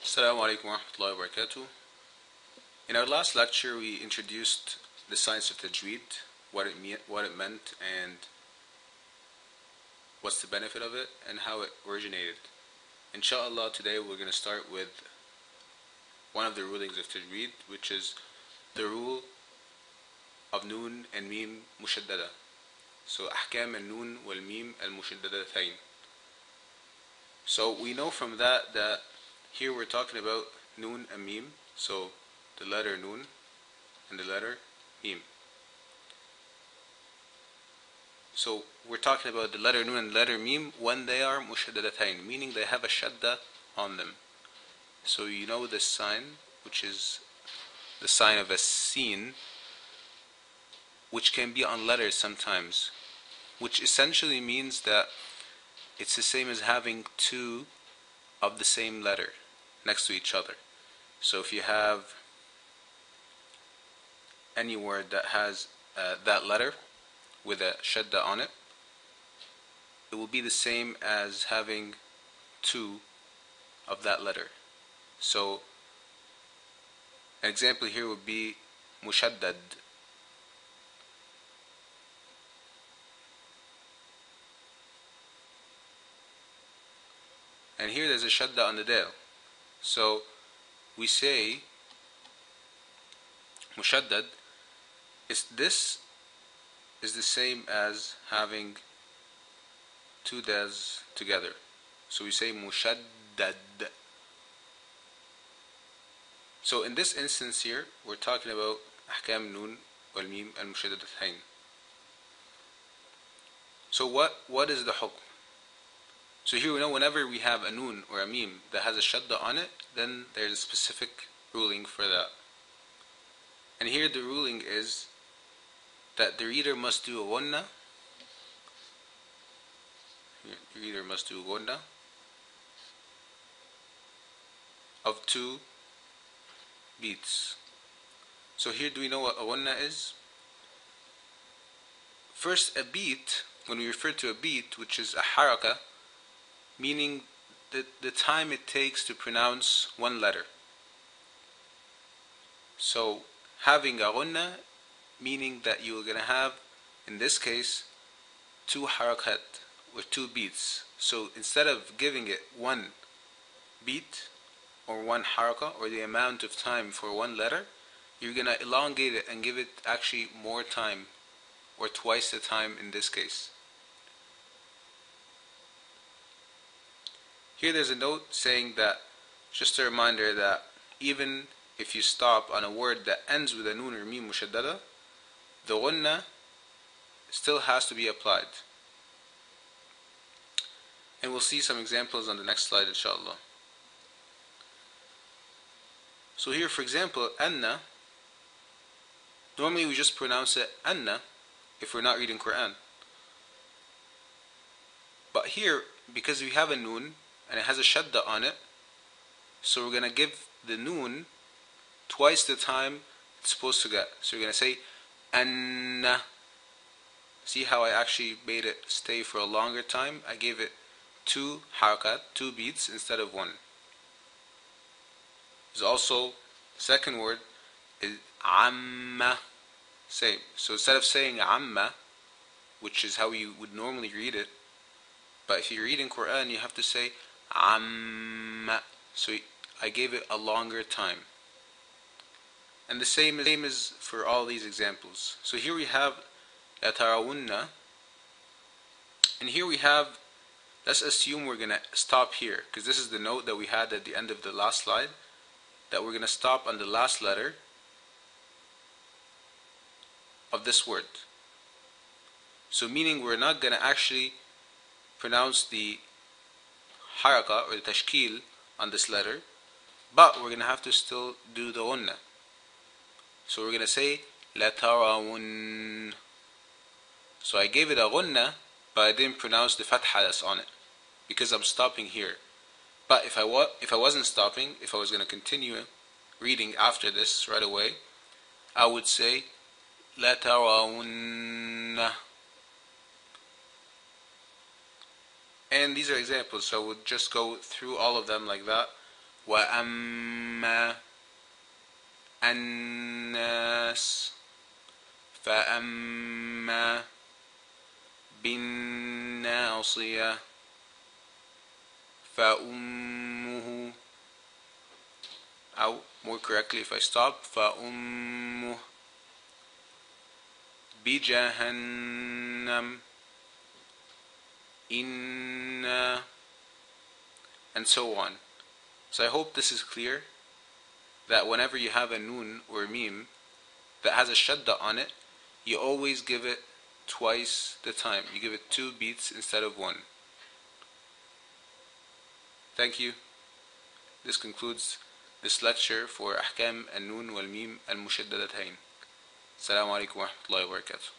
Assalamu alaikum wa rahmatullahi wa barakatuh. In our last lecture, we introduced the science of tajweed, what it meant, and what's the benefit of it, and how it originated. Inshallah, today we're going to start with one of the rulings of tajweed, which is the rule of noon and meem mushaddada. So, ahkam al-noon wal-meem al-mushuddadatayn. So we know from that here we're talking about noon and meem, so the letter noon and the letter meem. So we're talking about the letter noon and the letter meem when they are mushuddadatayn, meaning they have a shadda on them. So you know this sign, which is the sign of a sin, which can be on letters sometimes, which essentially means that it's the same as having two of the same letter next to each other. So if you have any word that has that letter with a shadda on it, it will be the same as having two of that letter. So an example here would be mushaddad. And here there's a shadda on the dal. So we say mushaddad this is the same as having two dals together. So we say mushaddad. So in this instance here, we're talking about ahkam noon wal meem al mushaddadatayn. So what is the hukm? So here we know whenever we have a noon or a meem that has a shadda on it, then there's a specific ruling for that. And here the ruling is that the reader must do a gunna. The reader must do a gunna of two beats. So here do we know what a gunna is? First, a beat, when we refer to a beat, which is a haraka, meaning the time it takes to pronounce one letter. So having a gunna, meaning that you're going to have, in this case, two harakat, or two beats. So instead of giving it one beat, or one haraka, or the amount of time for one letter, you're going to elongate it and give it actually more time, or twice the time in this case. Here there's a note saying that, just a reminder that even if you stop on a word that ends with a noon or meem mushaddada, the gunna still has to be applied. And we'll see some examples on the next slide, inshallah. So here, for example, anna, normally we just pronounce it anna if we're not reading Quran. But here, because we have a noon, and it has a shadda on it, so we're going to give the noon twice the time it's supposed to get. So we're going to say anna. See how I actually made it stay for a longer time? I gave it two harakat, two beats instead of one. There's also, the second word is amma. Same. So instead of saying amma, which is how you would normally read it, but if you're reading Quran, you have to say amma. So I gave it a longer time. And the same is for all these examples. So here we have yatarawunna. And here we have, let's assume we're going to stop here, because this is the note that we had at the end of the last slide, that we're going to stop on the last letter of this word. So meaning we're not going to actually pronounce the haraka or the tashkil on this letter, but we're going to have to still do the gunna. So we're going to say latarawun. So I gave it a gunna, but I didn't pronounce the fatha that's on it, because I'm stopping here. But if I wasn't stopping, if I was going to continue reading after this right away, I would say latarawun. And these are examples, so we'll just go through all of them like that, وأما الناس فأما بالناصية فأمه، أو more correctly if I stop, فأمه بجهنم إنا, and so on. So I hope this is clear, that whenever you have a noon or a meem that has a shadda on it, you always give it twice the time. You give it 2 beats instead of 1. Thank you. This concludes this lecture for أحكام النون والميم المشددتين. السلام عليكم ورحمة الله وبركاته.